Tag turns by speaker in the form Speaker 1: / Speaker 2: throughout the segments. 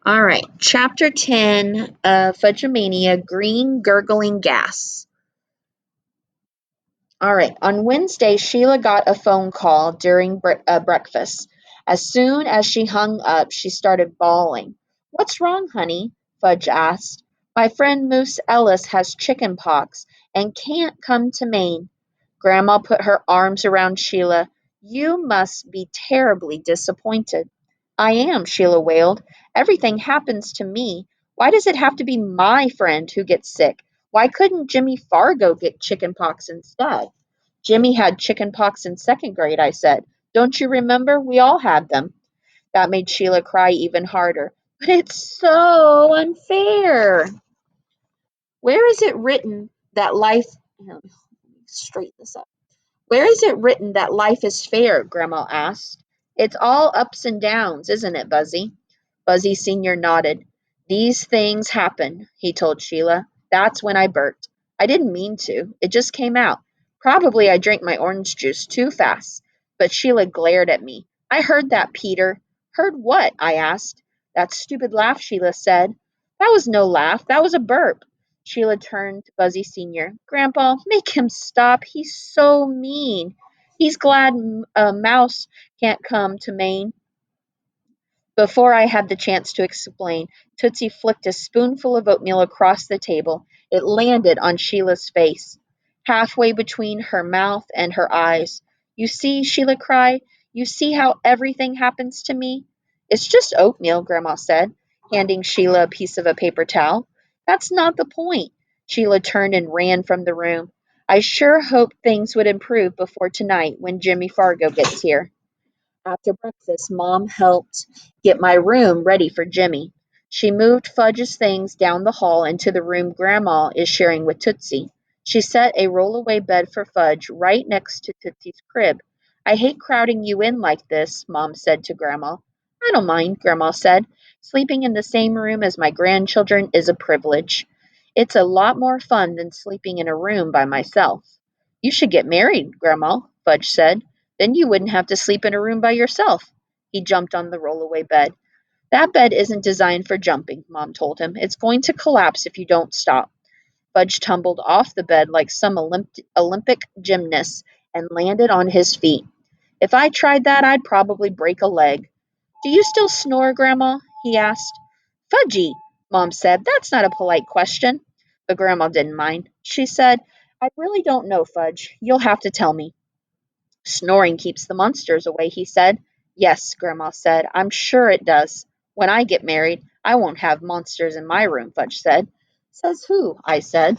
Speaker 1: All right, Chapter 10 of Fudge-a-mania Green Gurgling Gas. All right, on Wednesday, Sheila got a phone call during breakfast. As soon as she hung up, she started bawling. "What's wrong, honey?" Fudge asked. "My friend Moose Ellis has chicken pox and can't come to Maine." Grandma put her arms around Sheila. "You must be terribly disappointed." "I am," Sheila wailed. "Everything happens to me. Why does it have to be my friend who gets sick? Why couldn't Jimmy Fargo get chicken pox instead?" "Jimmy had chicken pox in second grade," I said. "Don't you remember? We all had them." That made Sheila cry even harder. "But it's so unfair. Where is it written that life..." Let me straighten this up. "Where is it written that life is fair?" Grandma asked. "It's all ups and downs, isn't it, Buzzy?" Buzzy Sr. nodded. "These things happen," he told Sheila. "That's when I burped. I didn't mean to. It just came out. Probably I drank my orange juice too fast." But Sheila glared at me. "I heard that, Peter." "Heard what?" I asked. "That stupid laugh," Sheila said. "That was no laugh. That was a burp." Sheila turned to Buzzy Sr. "Grandpa, make him stop. He's so mean. He's glad Mouse can't come to Maine." Before I had the chance to explain, Tootsie flicked a spoonful of oatmeal across the table. It landed on Sheila's face, halfway between her mouth and her eyes. "You see," Sheila cried, "you see how everything happens to me?" "It's just oatmeal," Grandma said, handing Sheila a piece of a paper towel. "That's not the point." Sheila turned and ran from the room. "I sure hoped things would improve before tonight when Jimmy Fargo gets here." After breakfast, Mom helped get my room ready for Jimmy. She moved Fudge's things down the hall into the room Grandma is sharing with Tootsie. She set a rollaway bed for Fudge right next to Tootsie's crib. "I hate crowding you in like this," Mom said to Grandma. "I don't mind," Grandma said. "Sleeping in the same room as my grandchildren is a privilege. It's a lot more fun than sleeping in a room by myself." "You should get married, Grandma," Fudge said. "Then you wouldn't have to sleep in a room by yourself." He jumped on the rollaway bed. "That bed isn't designed for jumping," Mom told him. "It's going to collapse if you don't stop." Fudge tumbled off the bed like some Olympic gymnast and landed on his feet. "If I tried that, I'd probably break a leg." "Do you still snore, Grandma?" he asked. "Fudgy," Mom said. "That's not a polite question." But Grandma didn't mind. She said, "I really don't know, Fudge. You'll have to tell me." "Snoring keeps the monsters away," he said. "Yes," Grandma said, "I'm sure it does. When I get married, I won't have monsters in my room," Fudge said. "Says who?" I said.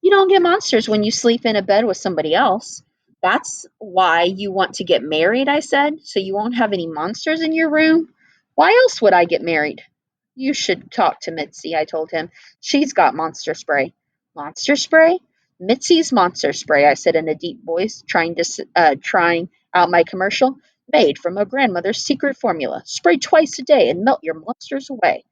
Speaker 1: "You don't get monsters when you sleep in a bed with somebody else." "That's why you want to get married," I said, "so you won't have any monsters in your room?" "Why else would I get married?" "You should talk to Mitzi," I told him. "She's got monster spray." "Monster spray?" "Mitzi's monster spray," I said in a deep voice, trying out my commercial. "Made from a grandmother's secret formula. Spray twice a day and melt your monsters away."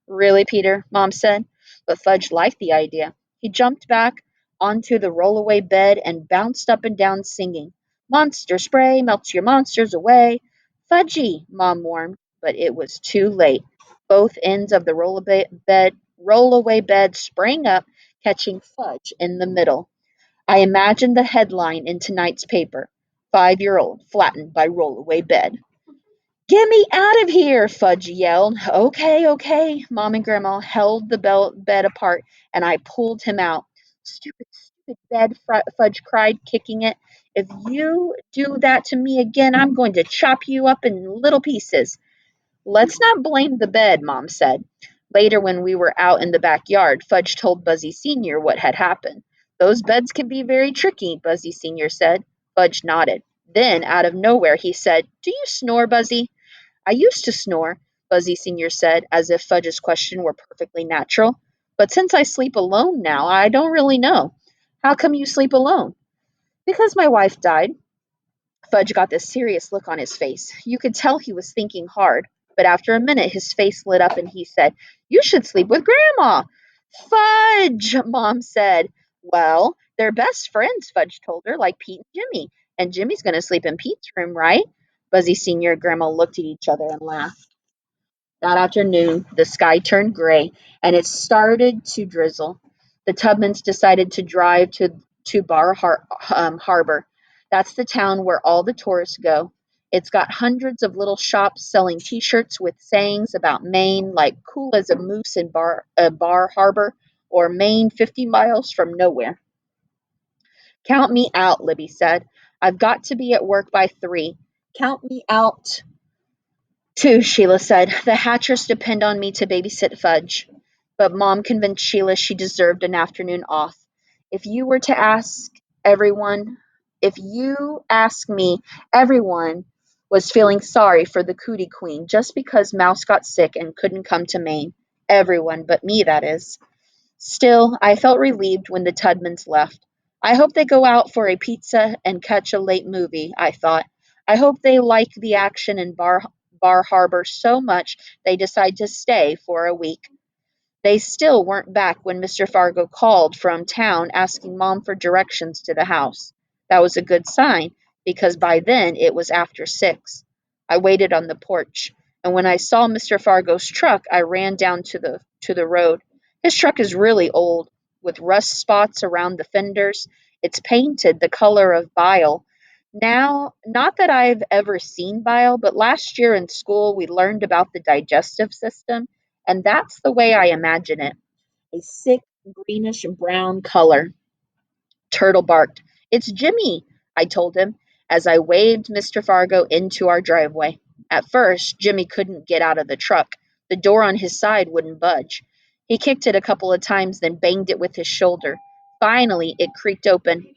Speaker 1: "Really, Peter?" Mom said. But Fudge liked the idea. He jumped back onto the rollaway bed and bounced up and down singing, "Monster spray melts your monsters away." "Fudgy," Mom warned, but it was too late. Both ends of the rollaway bed sprang up, catching Fudge in the middle. I imagined the headline in tonight's paper, "5-year-old flattened by rollaway bed." "Get me out of here!" Fudge yelled. "Okay, okay." Mom and Grandma held the bed apart, and I pulled him out. "Stupid, stupid bed," Fudge cried, kicking it. "If you do that to me again, I'm going to chop you up in little pieces." "Let's not blame the bed," Mom said. Later, when we were out in the backyard, Fudge told Buzzy Sr. what had happened. "Those beds can be very tricky," Buzzy Sr. said. Fudge nodded. Then, out of nowhere, he said, "Do you snore, Buzzy?" "I used to snore," Buzzy Sr. said, as if Fudge's question were perfectly natural. "But since I sleep alone now, I don't really know." "How come you sleep alone?" "Because my wife died." Fudge got this serious look on his face. You could tell he was thinking hard, but after a minute his face lit up and he said, "You should sleep with Grandma." "Fudge!" Mom said. "Well, they're best friends," Fudge told her, "like Pete and Jimmy. And Jimmy's going to sleep in Pete's room, right?" Buzzy Sr. and Grandma looked at each other and laughed. That afternoon, the sky turned gray and it started to drizzle. The Tubmans decided to drive to Harbor. That's the town where all the tourists go. It's got hundreds of little shops selling T-shirts with sayings about Maine, like "cool as a moose in Bar Harbor" or "Maine 50 miles from nowhere." "Count me out," Libby said. "I've got to be at work by 3. Count me out." "Too," Sheila said. "The Hatchers depend on me to babysit Fudge." But Mom convinced Sheila she deserved an afternoon off. If you were to ask everyone, if you ask me, everyone was feeling sorry for the Cootie Queen just because Mouse got sick and couldn't come to Maine. Everyone but me, that is. Still, I felt relieved when the Tudmans left. I hope they go out for a pizza and catch a late movie, I thought. I hope they like the action in Bar Harbor so much they decide to stay for a week. They still weren't back when Mr. Fargo called from town asking Mom for directions to the house. That was a good sign, because by then it was after 6. I waited on the porch, and when I saw Mr. Fargo's truck, I ran down to the road. His truck is really old, with rust spots around the fenders. It's painted the color of bile. Now, not that I've ever seen bile, but last year in school we learned about the digestive system, and that's the way I imagine it, a sick, greenish brown color. Turtle barked. "It's Jimmy," I told him, as I waved Mr. Fargo into our driveway. At first, Jimmy couldn't get out of the truck. The door on his side wouldn't budge. He kicked it a couple of times, then banged it with his shoulder. Finally, it creaked open.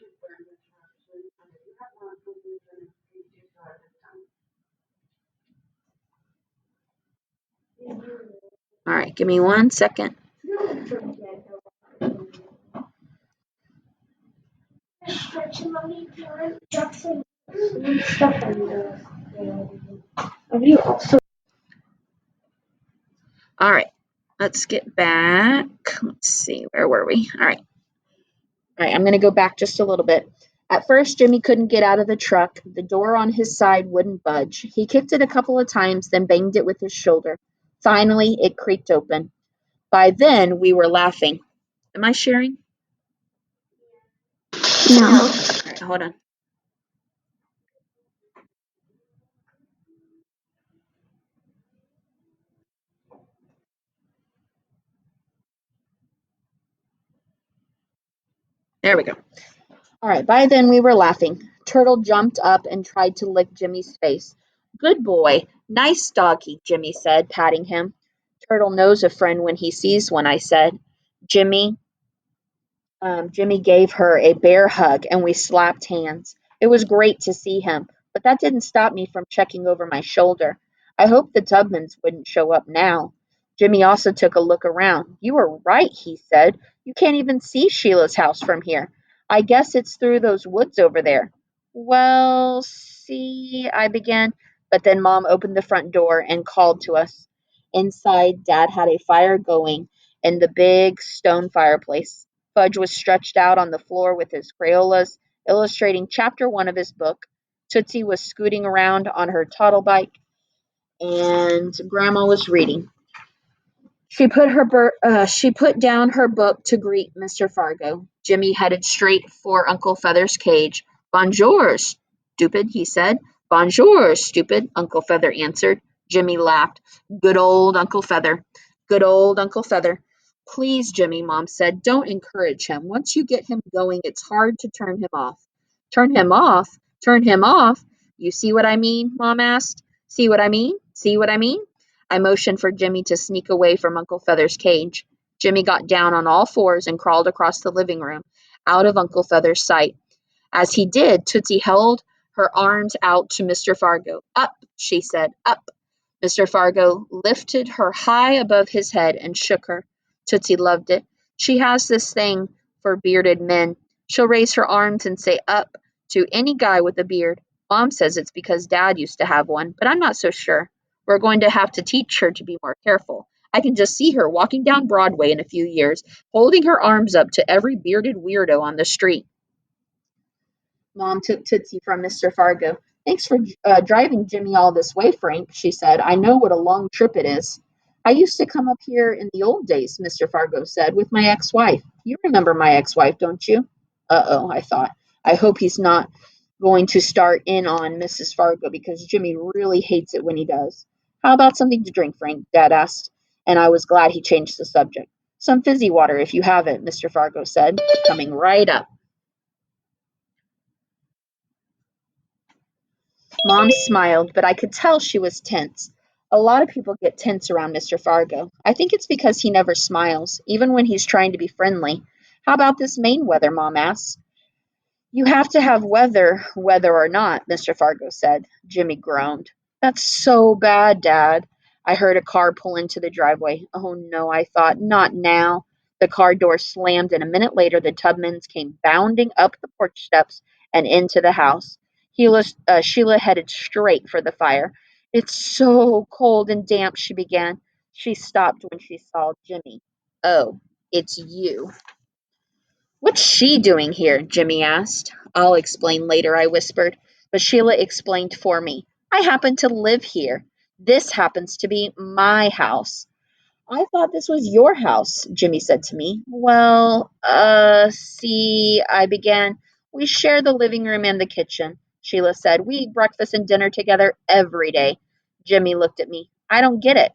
Speaker 1: All right, give me 1 second. All right, let's get back. Let's see, where were we? All right, I'm going to go back just a little bit. At first, Jimmy couldn't get out of the truck. The door on his side wouldn't budge. He kicked it a couple of times, then banged it with his shoulder. Finally, it creaked open. By then, we were laughing. Am I sharing?
Speaker 2: No.
Speaker 1: All right, hold on. There we go. All right, by then we were laughing. Turtle jumped up and tried to lick Jimmy's face. "Good boy. Nice doggy," Jimmy said, patting him. "Turtle knows a friend when he sees one," I said. Jimmy Jimmy gave her a bear hug and we slapped hands. It was great to see him, but that didn't stop me from checking over my shoulder. I hoped the Tubmans wouldn't show up now. Jimmy also took a look around. "You were right," he said. "You can't even see Sheila's house from here. I guess it's through those woods over there." "Well, see," I began, but then Mom opened the front door and called to us. Inside, Dad had a fire going in the big stone fireplace. Fudge was stretched out on the floor with his Crayolas, illustrating chapter 1 of his book. Tootsie was scooting around on her toddle bike, and Grandma was reading. She put down her book to greet Mr. Fargo. Jimmy headed straight for Uncle Feather's cage. "Bonjour, stupid," he said. "Bonjour, stupid," Uncle Feather answered. Jimmy laughed. "Good old Uncle Feather. Good old Uncle Feather." "Please, Jimmy," Mom said, "don't encourage him. Once you get him going, it's hard to turn him off." "Turn him off? Turn him off? You see what I mean?" Mom asked. "See what I mean? See what I mean?" I motioned for Jimmy to sneak away from Uncle Feather's cage. Jimmy got down on all fours and crawled across the living room, out of Uncle Feather's sight. As he did, Tootsie held her arms out to Mr. Fargo. "Up," she said, "up." Mr. Fargo lifted her high above his head and shook her. Tootsie loved it. She has this thing for bearded men. She'll raise her arms and say "up" to any guy with a beard. Mom says it's because Dad used to have one, but I'm not so sure. We're going to have to teach her to be more careful. I can just see her walking down Broadway in a few years, holding her arms up to every bearded weirdo on the street. Mom took Tootsie from Mr. Fargo. "Thanks for driving Jimmy all this way, Frank," she said. "I know what a long trip it is." I used to come up here in the old days, Mr. Fargo said, with my ex-wife. You remember my ex-wife, don't you? Uh-oh, I thought. I hope he's not going to start in on Mrs. Fargo because Jimmy really hates it when he does. How about something to drink, Frank? Dad asked, and I was glad he changed the subject. Some fizzy water if you have it, Mr. Fargo said, coming right up. Mom smiled, but I could tell she was tense. A lot of people get tense around Mr. Fargo. I think it's because he never smiles, even when he's trying to be friendly. How about this Maine weather? Mom asked. You have to have weather, whether or not, Mr. Fargo said. Jimmy groaned. That's so bad, Dad. I heard a car pull into the driveway. Oh no, I thought, not now. The car door slammed, and a minute later, the Tubmans came bounding up the porch steps and into the house. Sheila headed straight for the fire. It's so cold and damp, she began. She stopped when she saw Jimmy. Oh, it's you. What's she doing here? Jimmy asked. I'll explain later, I whispered. But Sheila explained for me. I happen to live here. This happens to be my house. I thought this was your house, Jimmy said to me. Well, see, I began. We share the living room and the kitchen, Sheila said. We eat breakfast and dinner together every day. Jimmy looked at me. I don't get it.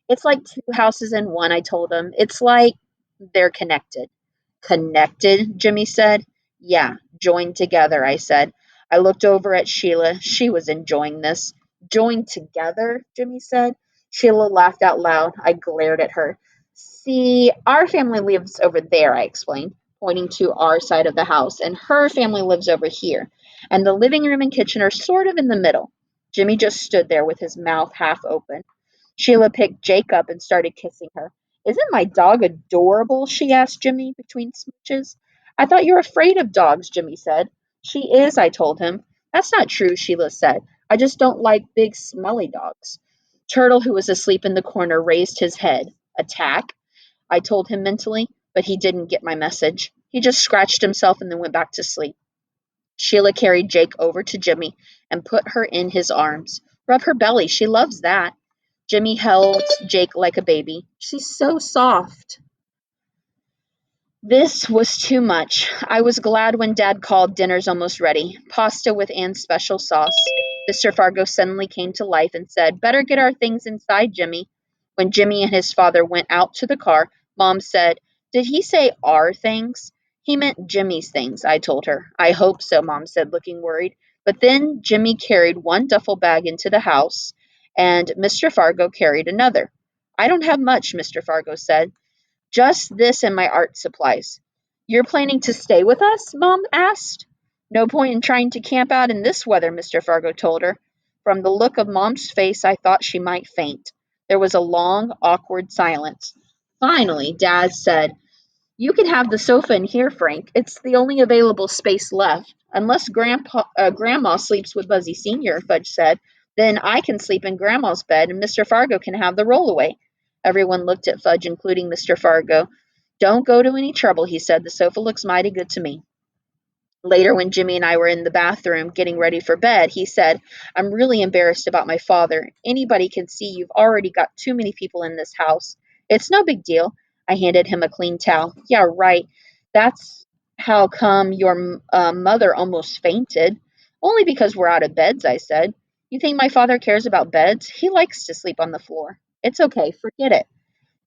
Speaker 1: It's like two houses in one, I told him. It's like they're connected. Connected, Jimmy said. Yeah, joined together, I said. I looked over at Sheila. She was enjoying this. Joined together, Jimmy said. Sheila laughed out loud. I glared at her. See, our family lives over there, I explained, pointing to our side of the house, and her family lives over here. And the living room and kitchen are sort of in the middle. Jimmy just stood there with his mouth half open. Sheila picked Jake up and started kissing her. Isn't my dog adorable? She asked Jimmy between smooches. I thought you were afraid of dogs, Jimmy said. She is, I told him. That's not true, Sheila said. I just don't like big, smelly dogs. Turtle, who was asleep in the corner, raised his head. Attack? I told him mentally, but he didn't get my message. He just scratched himself and then went back to sleep. Sheila carried Jake over to Jimmy and put her in his arms. Rub her belly, she loves that. Jimmy held Jake like a baby. She's so soft. This was too much. I was glad when Dad called dinner's almost ready. Pasta with Anne's special sauce. Mr. Fargo suddenly came to life and said, Better get our things inside, Jimmy. When Jimmy and his father went out to the car, Mom said, Did he say our things? He meant Jimmy's things, I told her. I hope so, Mom said, looking worried. But then Jimmy carried one duffel bag into the house, and Mr. Fargo carried another. I don't have much, Mr. Fargo said. Just this and my art supplies. You're planning to stay with us? Mom asked. No point in trying to camp out in this weather, Mr. Fargo told her. From the look of Mom's face, I thought she might faint. There was a long, awkward silence. Finally, Dad said, You can have the sofa in here, Frank. It's the only available space left. Unless Grandma sleeps with Buzzy Sr., Fudge said, then I can sleep in Grandma's bed and Mr. Fargo can have the rollaway. Everyone looked at Fudge, including Mr. Fargo. Don't go to any trouble, he said. The sofa looks mighty good to me. Later, when Jimmy and I were in the bathroom getting ready for bed, he said, I'm really embarrassed about my father. Anybody can see you've already got too many people in this house. It's no big deal. I handed him a clean towel. Yeah, right. That's how come your mother almost fainted. Only because we're out of beds, I said. You think my father cares about beds? He likes to sleep on the floor. It's okay, forget it.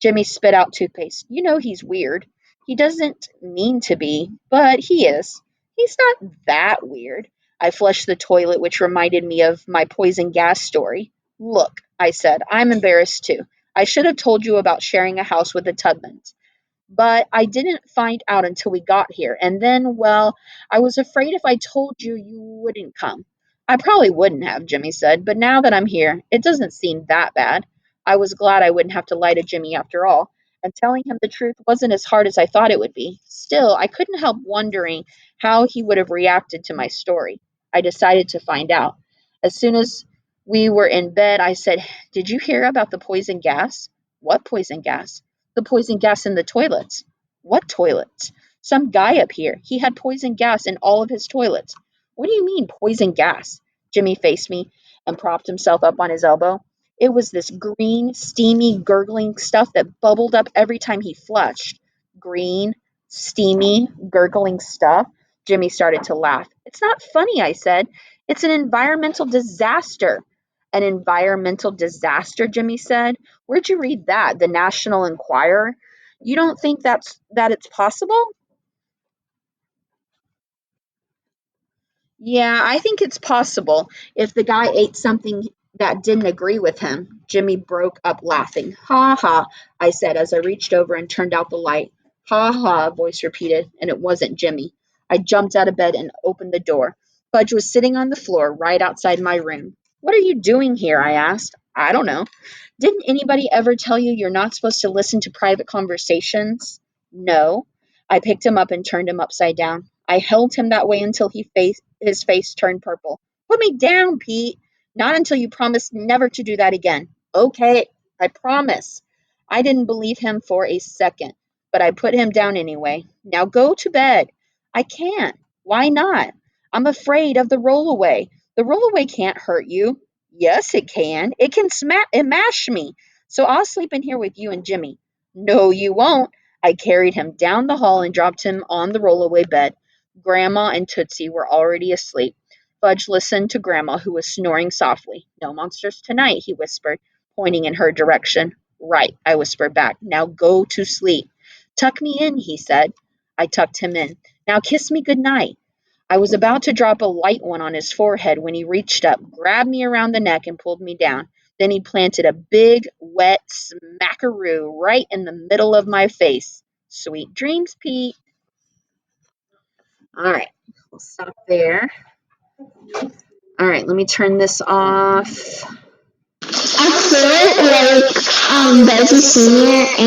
Speaker 1: Jimmy spit out toothpaste. You know he's weird. He doesn't mean to be, but he is. He's not that weird. I flushed the toilet, which reminded me of my poison gas story. Look, I said, I'm embarrassed too. I should have told you about sharing a house with the Tubmans. But I didn't find out until we got here. And then, well, I was afraid if I told you, you wouldn't come. I probably wouldn't have, Jimmy said, but now that I'm here, it doesn't seem that bad. I was glad I wouldn't have to lie to Jimmy after all, and telling him the truth wasn't as hard as I thought it would be. Still, I couldn't help wondering how he would have reacted to my story. I decided to find out. As soon as we were in bed, I said, Did you hear about the poison gas? What poison gas? The poison gas in the toilets. What toilets? Some guy up here. He had poison gas in all of his toilets. What do you mean, poison gas? Jimmy faced me and propped himself up on his elbow. It was this green, steamy, gurgling stuff that bubbled up every time he flushed. Green, steamy, gurgling stuff? Jimmy started to laugh. It's not funny, I said. It's an environmental disaster. An environmental disaster, Jimmy said. Where'd you read that? The National Enquirer? You don't think that it's possible? Yeah, I think it's possible if the guy ate something that didn't agree with him. Jimmy broke up laughing. Ha ha, I said as I reached over and turned out the light. Ha ha, a voice repeated, and it wasn't Jimmy. I jumped out of bed and opened the door. Fudge was sitting on the floor right outside my room. What are you doing here? I asked. I don't know. Didn't anybody ever tell you you're not supposed to listen to private conversations? No. I picked him up and turned him upside down. I held him that way until his face turned purple. Put me down, Pete. Not until you promise never to do that again. Okay, I promise. I didn't believe him for a second, but I put him down anyway. Now go to bed. I can't. Why not? I'm afraid of the rollaway. The rollaway can't hurt you. Yes, it can. It can mash me. So I'll sleep in here with you and Jimmy. No, you won't. I carried him down the hall and dropped him on the rollaway bed. Grandma and Tootsie were already asleep. Fudge listened to Grandma, who was snoring softly. No monsters tonight, he whispered, pointing in her direction. Right, I whispered back. Now go to sleep. Tuck me in, he said. I tucked him in. Now kiss me good night. I was about to drop a light one on his forehead when he reached up, grabbed me around the neck, and pulled me down. Then he planted a big, wet smackaroo right in the middle of my face. Sweet dreams, Pete. All right, we'll stop there. All right, let me turn this off.
Speaker 2: I feel like Buzz Senior